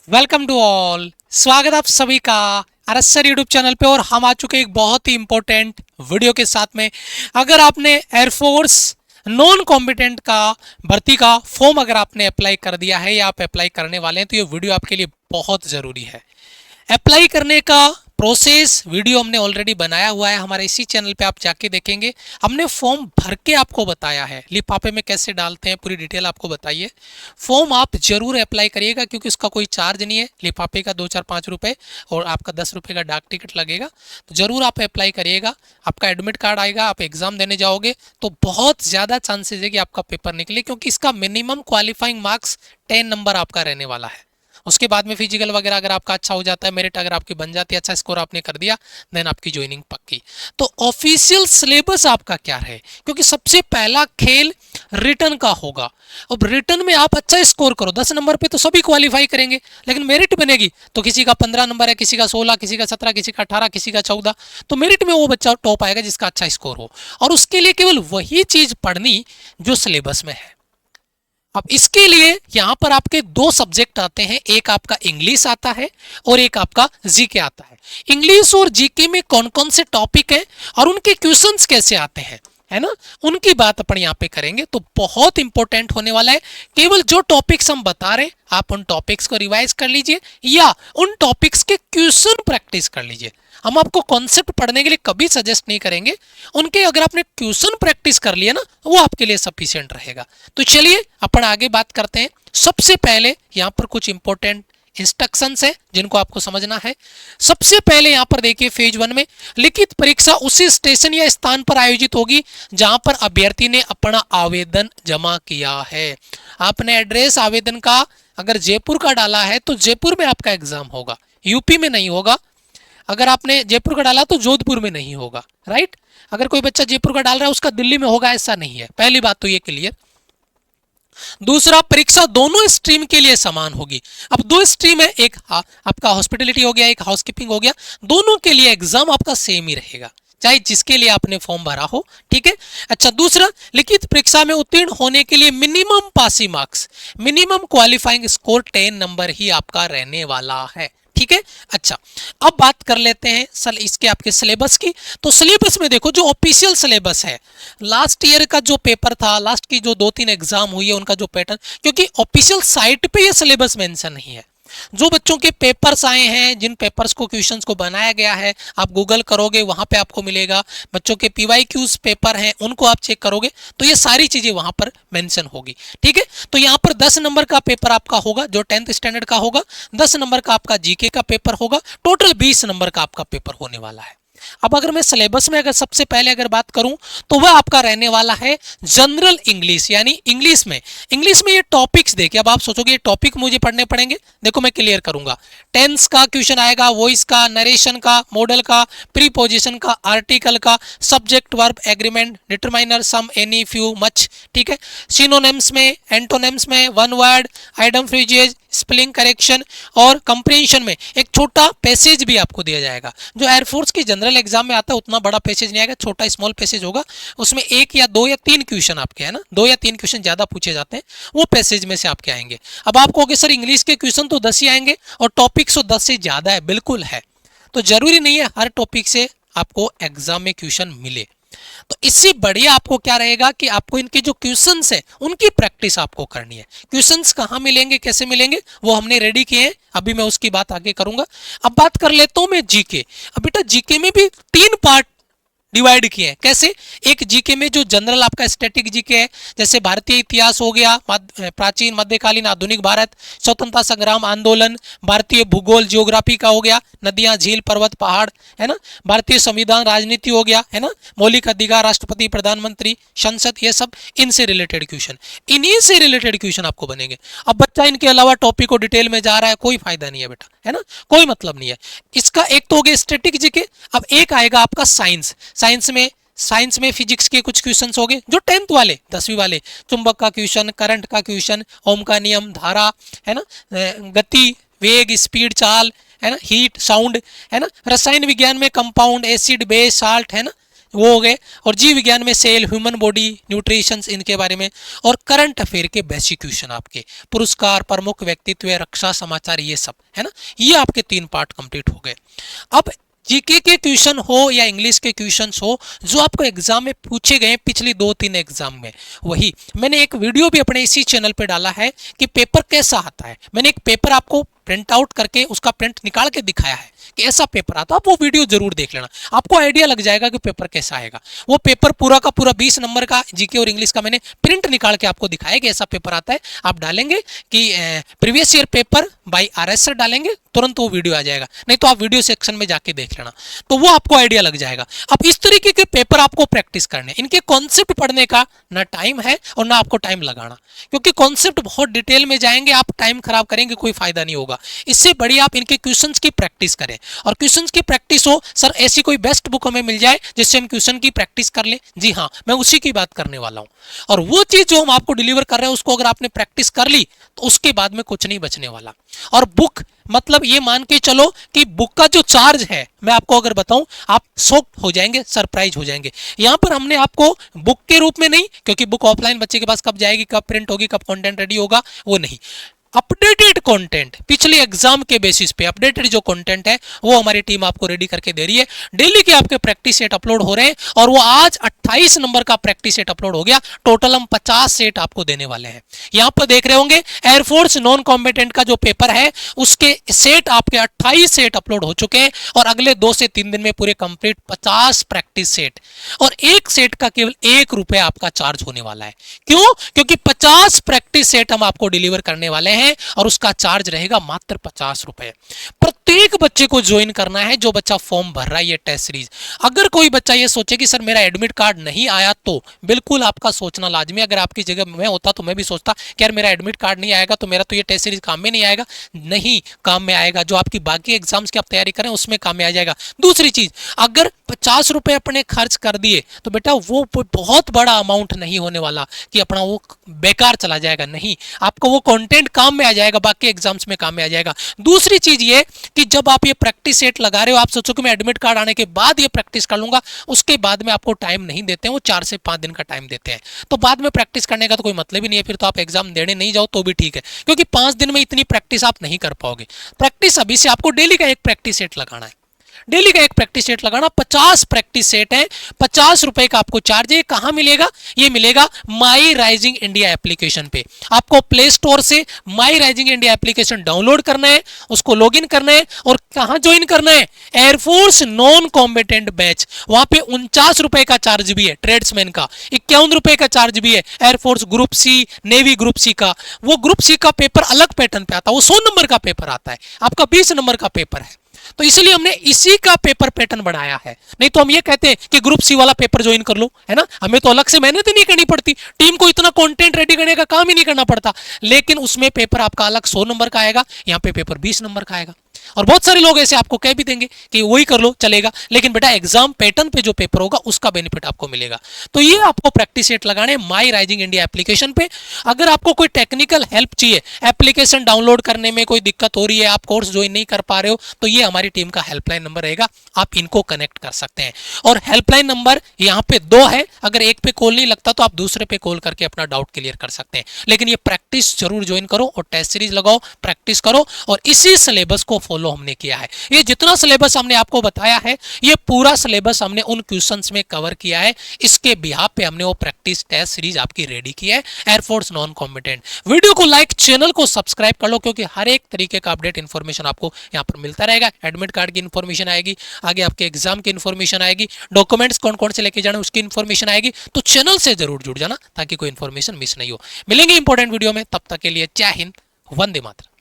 Welcome to all. स्वागत आप सभी का आरएसआर यूट्यूब चैनल पे। और हम आ चुके हैं एक बहुत ही इंपॉर्टेंट वीडियो के साथ में। अगर आपने एयरफोर्स नॉन कॉम्पिटेंट का भर्ती का फॉर्म अगर आपने अप्लाई कर दिया है या आप अप्लाई करने वाले हैं तो ये वीडियो आपके लिए बहुत ज़रूरी है। अप्लाई करने का प्रोसेस वीडियो हमने ऑलरेडी बनाया हुआ है हमारे इसी चैनल पे, आप जाके देखेंगे। हमने फॉर्म भर के आपको बताया है, लिफाफे में कैसे डालते हैं पूरी डिटेल आपको बताइए। फॉर्म आप जरूर अप्लाई करिएगा क्योंकि उसका कोई चार्ज नहीं है। लिफाफे का 2 4 5 रुपए और आपका 10 रुपए का डाक टिकट लगेगा। तो जरूर आप अप्लाई करिएगा। आपका एडमिट कार्ड आएगा, आप एग्जाम देने जाओगे तो बहुत ज़्यादा चांसेस है कि आपका पेपर निकले, क्योंकि इसका मिनिमम क्वालिफाइंग मार्क्स 10 नंबर आपका रहने वाला है। उसके बाद में फिजिकल वगैरह अगर आपका अच्छा हो जाता है, मेरिट अगर आपकी बन जाती है, अच्छा स्कोर आपने कर दिया, देन आपकी ज्वाइनिंग पक्की। तो ऑफिशियल सिलेबस आपका क्या है, क्योंकि सबसे पहला खेल रिटर्न का होगा। अब रिटर्न में आप अच्छा स्कोर करो, 10 नंबर पे तो सभी क्वालिफाई करेंगे, लेकिन मेरिट बनेगी तो किसी का 15 नंबर है, किसी का 16, किसी का 17, किसी का 18, किसी का 14। तो मेरिट में वो बच्चा टॉप आएगा जिसका अच्छा स्कोर हो। और उसके लिए केवल वही चीज पढ़नी जो सिलेबस में है। अब इसके लिए यहां पर आपके दो सब्जेक्ट आते हैं, एक आपका इंग्लिश आता है और एक आपका जीके आता है। इंग्लिश और जीके में कौन कौन से टॉपिक हैं और उनके क्वेश्चंस कैसे आते हैं, है ना, उनकी बात अपन यहाँ पे करेंगे। तो बहुत इंपॉर्टेंट होने वाला है। केवल जो टॉपिक्स हम बता रहे हैं आप उन टॉपिक्स को रिवाइज कर लीजिए या उन टॉपिक्स के क्वेश्चन प्रैक्टिस कर लीजिए। हम आपको कॉन्सेप्ट पढ़ने के लिए कभी सजेस्ट नहीं करेंगे, उनके अगर आपने क्वेश्चन प्रैक्टिस कर लिया ना वो आपके लिए सफिशिएंट रहेगा। तो चलिए अपन आगे बात करते हैं। सबसे पहले यहाँ पर कुछ इंपॉर्टेंट इंस्ट्रक्शंस है जिनको आपको समझना है। सबसे पहले यहाँ पर देखिए फेज 1 में लिखित परीक्षा उसी स्टेशन या स्थान पर आयोजित होगी जहां पर अभ्यर्थी ने अपना आवेदन जमा किया है। आपने एड्रेस आवेदन का अगर जयपुर का डाला है तो जयपुर में आपका एग्जाम होगा, यूपी में नहीं होगा। अगर आपने जयपुर का डाला तो जोधपुर में नहीं होगा, राइट। अगर कोई बच्चा जयपुर का डाल रहा है उसका दिल्ली में होगा, ऐसा नहीं है। पहली बात तो ये क्लियर। दूसरा, परीक्षा दोनों स्ट्रीम के लिए समान होगी। अब दो स्ट्रीम है, एक आपका हॉस्पिटलिटी हो गया, एक हाउसकीपिंग हो गया, दोनों के लिए एग्जाम आपका सेम ही रहेगा चाहे जिसके लिए आपने फॉर्म भरा हो, ठीक है। अच्छा, दूसरा, लिखित परीक्षा में उत्तीर्ण होने के लिए minimum passing marks, minimum qualifying score 10 number ही आपका रहने वाला है, ठीक है। अच्छा, अब बात कर लेते हैं सल इसके आपके सिलेबस की। तो सिलेबस में देखो जो ऑफिशियल सिलेबस है, लास्ट ईयर का जो पेपर था, लास्ट की जो 2 3 एग्जाम हुई है उनका जो पैटर्न, क्योंकि ऑफिशियल साइट पे ये सिलेबस मेंशन नहीं है। जो बच्चों के पेपर्स आए हैं, जिन पेपर्स को क्वेश्चंस को बनाया गया है, आप गूगल करोगे वहां पे आपको मिलेगा। बच्चों के पीवाईक्यूज पेपर हैं उनको आप चेक करोगे तो ये सारी चीजें वहां पर मेंशन होगी, ठीक है। तो यहाँ पर 10 नंबर का पेपर आपका होगा जो 10th स्टैंडर्ड का होगा, 10 नंबर का आपका जीके का पेपर होगा, टोटल 20 नंबर का आपका पेपर होने वाला है। अब अगर मैं सिलेबस में अगर सबसे पहले अगर बात करूं तो वह आपका रहने वाला है जनरल इंग्लिश, यानी इंग्लिश में ये टॉपिक्स देखिए। अब आप सोचोगे ये टॉपिक मुझे पढ़ने पड़ेंगे, देखो मैं क्लियर करूंगा। टेंस का क्वेश्चन आएगा, वॉइस का, नरेशन का, मॉडल का, प्रीपोजिशन का, आर्टिकल का, सब्जेक्ट वर्ब एग्रीमेंट, डिटरमाइनर, सम, एनी, फ्यू, मच, ठीक है। सिनोनिम्स में, एंटोनिम्स में, one word, idem phrases, spelling correction और कंप्रीहेंशन में एक छोटा पैसेज भी आपको दिया जाएगा। जो एयरफोर्स की जनरल एग्जाम में आता है उतना बड़ा पैसेज नहीं आएगा, छोटा स्मॉल पैसेज होगा। उसमें 1 या 2 या 3 क्वेश्चन आपके, है ना, 2 या 3 क्वेश्चन ज्यादा पूछे जाते हैं, वो पैसेज में से आपके आएंगे। अब आप कहोगे सर इंग्लिश के क्वेश्चन तो 10 ही आएंगे और टॉपिक्स तो 10 से ज्यादा है, बिल्कुल है। तो जरूरी नहीं है हर टॉपिक से आपको एग्जाम में क्वेश्चन मिले। तो इससे बढ़िया आपको क्या रहेगा कि आपको इनके जो क्वेश्चंस है उनकी प्रैक्टिस आपको करनी है। क्वेश्चंस कहाँ मिलेंगे, कैसे मिलेंगे, वो हमने रेडी किए हैं, अभी मैं उसकी बात आगे करूंगा। अब बात कर लेता हूं मैं जीके। अब बेटा जीके में भी 3 पार्ट डिवाइड किए हैं। कैसे? एक जीके में जो जनरल आपका स्टैटिक जीके है, जैसे भारतीय इतिहास हो गया, प्राचीन मध्यकालीन आधुनिक भारत, स्वतंत्रता संग्राम आंदोलन, भारतीय भूगोल जियोग्राफी का हो गया, नदियां, झील, पर्वत, पहाड़, है ना, भारतीय संविधान, राजनीति हो गया, है ना, मौलिक अधिकार, राष्ट्रपति, प्रधानमंत्री, संसद, ये सब इनसे रिलेटेड क्वेश्चन, इन्हीं से रिलेटेड क्वेश्चन आपको बनेंगे। अब बच्चा इनके अलावा टॉपिक को डिटेल में जा रहा है, कोई फायदा नहीं है बेटा, है ना, कोई मतलब नहीं है इसका। एक तो हो गया स्टैटिक जीके। अब एक आएगा आपका साइंस। साइंस में फिजिक्स के कुछ क्वेश्चंस हो गए जो 10th वाले, 10वीं वाले, चुंबक का क्वेश्चन, करंट का क्वेश्चन, ओम का नियम, धारा, है ना, गति, वेग, स्पीड, चाल, है ना, हीट, साउंड, है ना। रसायन विज्ञान में कंपाउंड, एसिड, बेस, साल्ट, है ना, वो हो गए, और जीव विज्ञान में सेल, ह्यूमन बॉडी, न्यूट्रिशन, इनके बारे में, और करंट अफेयर के बेसिक क्वेश्चन आपके, पुरस्कार, प्रमुख व्यक्तित्व, रक्षा समाचार, ये सब है ना, ये आपके 3 पार्ट कंप्लीट हो गए। अब जीके के क्वेश्चन हो या इंग्लिश के क्वेश्चंस हो जो आपको एग्जाम में पूछे गए पिछली 2-3 एग्जाम में, वही मैंने एक वीडियो भी अपने इसी चैनल पे डाला है कि पेपर कैसा आता है। मैंने एक पेपर आपको प्रिंट आउट करके उसका प्रिंट निकाल के दिखाया है कि ऐसा पेपर आता है। आप वो वीडियो जरूर देख लेना, आपको आइडिया लग जाएगा कि पेपर कैसा आएगा। वो पेपर पूरा का पूरा 20 नंबर का जीके और इंग्लिश का मैंने प्रिंट निकाल के आपको दिखाया कि ऐसा पेपर आता है। आप डालेंगे कि previous year paper by RS sir डालेंगे, तुरंत वो वीडियो आ जाएगा, नहीं तो आप वीडियो सेक्शन में जाके देख लेना, तो वो आपको आइडिया लग जाएगा। अब इस तरीके के पेपर आपको प्रैक्टिस करने, इनके कॉन्सेप्ट पढ़ने का ना टाइम है और ना आपको टाइम लगाना, क्योंकि कॉन्सेप्ट बहुत डिटेल में जाएंगे, आप टाइम खराब करेंगे, कोई फायदा नहीं होगा। इससे बढ़िया आप इनके क्वेश्चंस की प्रैक्टिस करें, और क्वेश्चंस की प्रैक्टिस हो सर ऐसी कोई बेस्ट बुक हमें मिल जाए जिससे हम क्वेश्चन की प्रैक्टिस कर लें, जी हाँ मैं उसी की बात करने वाला हूं। और वो चीज जो हम आपको डिलीवर कर रहे हैं उसको अगर आपने प्रैक्टिस कर ली तो उसके बाद में कुछ नहीं बचने वाला। और बुक मतलब ये मान के चलो कि बुक का जो चार्ज है, मैं आपको अगर बताऊं आप शॉक्ड हो जाएंगे, सरप्राइज हो जाएंगे। यहां पर हमने आपको बुक के रूप में नहीं, क्योंकि बुक ऑफलाइन बच्चे के पास कब जाएगी, कब प्रिंट होगी, कब कंटेंट रेडी होगा, वो नहीं, अपडेटेड कंटेंट पिछले एग्जाम के बेसिस पे अपडेटेड जो कंटेंट है वो हमारी टीम आपको रेडी करके दे रही है। डेली के आपके प्रैक्टिस सेट अपलोड हो रहे हैं, और वो आज 28 नंबर का प्रैक्टिस सेट अपलोड हो गया। टोटल हम 50 सेट आपको देने वाले हैं। यहां पर देख रहे होंगे एयरफोर्स नॉन कॉम्बिटेंट का जो पेपर है उसके सेट आपके 28 सेट अपलोड हो चुके हैं, और अगले 2 से 3 दिन में पूरे कंप्लीट 50 प्रैक्टिस सेट, और एक सेट का केवल ₹1 आपका चार्ज होने वाला है। क्यों? क्योंकि 50 प्रैक्टिस सेट हम आपको डिलीवर करने वाले हैं, और उसका चार्ज रहेगा मात्र ₹50। प्रत्येक बच्चे को ज्वाइन करना है जो बच्चा फॉर्म भर रहा है ये टेस्ट सीरीज। अगर कोई बच्चा ये सोचे कि सर मेरा एडमिट कार्ड नहीं आया, तो बिल्कुल आपका सोचना लाजमी। अगर आपकी जगह मैं होता तो मैं भी सोचता कि यार मेरा एडमिट कार्ड नहीं आएगा तो मेरा तो ये टेस्ट सीरीज काम में नहीं आएगा। नहीं, काम में आएगा। जो आपकी बाकी एग्जाम्स की आप तैयारी करें उसमें काम में आ जाएगा। दूसरी चीज, अगर ₹50 अपने खर्च कर दिए तो बेटा वो बहुत बड़ा अमाउंट नहीं होने वाला कि अपना वो बेकार चला जाएगा। नहीं, आपको वो कंटेंट काम में आ जाएगा, बाकी एग्जाम्स में काम में आ जाएगा। दूसरी चीज ये कि जब आप ये प्रैक्टिस सेट लगा रहे हो, आप सोचो कि मैं एडमिट कार्ड आने के बाद ये प्रैक्टिस कर लूंगा, उसके बाद में आपको टाइम नहीं देते हैं, वो 4 से 5 दिन का टाइम देते हैं। तो बाद में प्रैक्टिस करने का तो कोई मतलब ही नहीं है, फिर तो आप एग्जाम देने नहीं जाओ तो भी ठीक है, क्योंकि 5 दिन में इतनी प्रैक्टिस आप नहीं कर पाओगे। प्रैक्टिस अभी से आपको डेली का एक प्रैक्टिस सेट लगाना है, डेली का एक प्रैक्टिस सेट लगाना। 50 प्रैक्टिस सेट है, ₹50 का आपको चार्ज है। कहां मिलेगा? ये मिलेगा माई राइजिंग इंडिया एप्लीकेशन पे। आपको प्ले स्टोर से माई राइजिंग इंडिया एप्लीकेशन डाउनलोड करना है, उसको लॉगिन करना है, और कहां ज्वाइन करना है? Air force non combatant batch. वहां पे ₹49 का चार्ज भी है ट्रेड्समैन का, ₹51 का चार्ज भी है air force group C, navy group C का। वो ग्रुप सी का पेपर अलग पैटर्न पे आता है, वो 100 नंबर का पेपर आता है, आपका 20 नंबर का पेपर है। तो इसलिए हमने इसी का पेपर पैटर्न बनाया है। नहीं तो हम ये कहते हैं कि ग्रुप सी वाला पेपर ज्वाइन कर लो, है ना, हमें तो अलग से मेहनत ही नहीं करनी पड़ती, टीम को इतना कंटेंट रेडी करने का काम ही नहीं करना पड़ता। लेकिन उसमें पेपर आपका अलग 100 नंबर का आएगा, यहाँ पे पेपर 20 नंबर का आएगा। और बहुत सारे लोग ऐसे आपको कह भी देंगे कि वही कर लो चलेगा, लेकिन बेटा एग्जाम पैटर्न पे जो पेपर होगा उसका बेनिफिट आपको मिलेगा। तो ये आपको प्रैक्टिस सेट लगाने माई राइजिंग इंडिया एप्लीकेशन पे। अगर आपको कोई टेक्निकल हेल्प चाहिए, एप्लीकेशन डाउनलोड करने में कोई दिक्कत हो रही है, आप कोर्स ज्वाइन नहीं कर पा रहे हो, तो ये हमारी टीम का हेल्पलाइन नंबर रहेगा, आप इनको कनेक्ट कर सकते हैं। और हेल्पलाइन नंबर यहाँ पे 2 है, अगर एक पे कॉल नहीं लगता तो आप दूसरे पे कॉल करके अपना डाउट क्लियर कर सकते हैं। लेकिन ये प्रैक्टिस जरूर ज्वाइन करो और टेस्ट सीरीज लगाओ, प्रैक्टिस करो, और इसी सिलेबस को फॉलो हमने किया है। ये जितना सिलेबस हमने आपको बताया है, ये पूरा सिलेबस हमने उन क्वेश्चंस में कवर किया है। इसके बिहाफ पे हमने वो प्रैक्टिस टेस्ट सीरीज आपकी रेडी की है, एयरफोर्स नॉन कॉम्बिटेंट। वीडियो को लाइक, चैनल को सब्सक्राइब कर लो, क्योंकि हर एक तरीके का अपडेट इन्फॉर्मेशन आपको यहाँ पर मिलता रहेगा। एडमिट कार्ड की इन्फॉर्मेशन आएगी, आगे आपके एग्जाम की इन्फॉर्मेशन आएगी, डॉक्यूमेंट्स कौन कौन से लेके जाना उसकी इन्फॉर्मेशन आएगी। तो चैनल से जरूर जुड़ जाना ताकि कोई इन्फॉर्मेशन मिस नहीं हो। मिलेंगे इंपॉर्टेंट वीडियो में, तब तक के लिए जय हिंद, वंदे मातरम।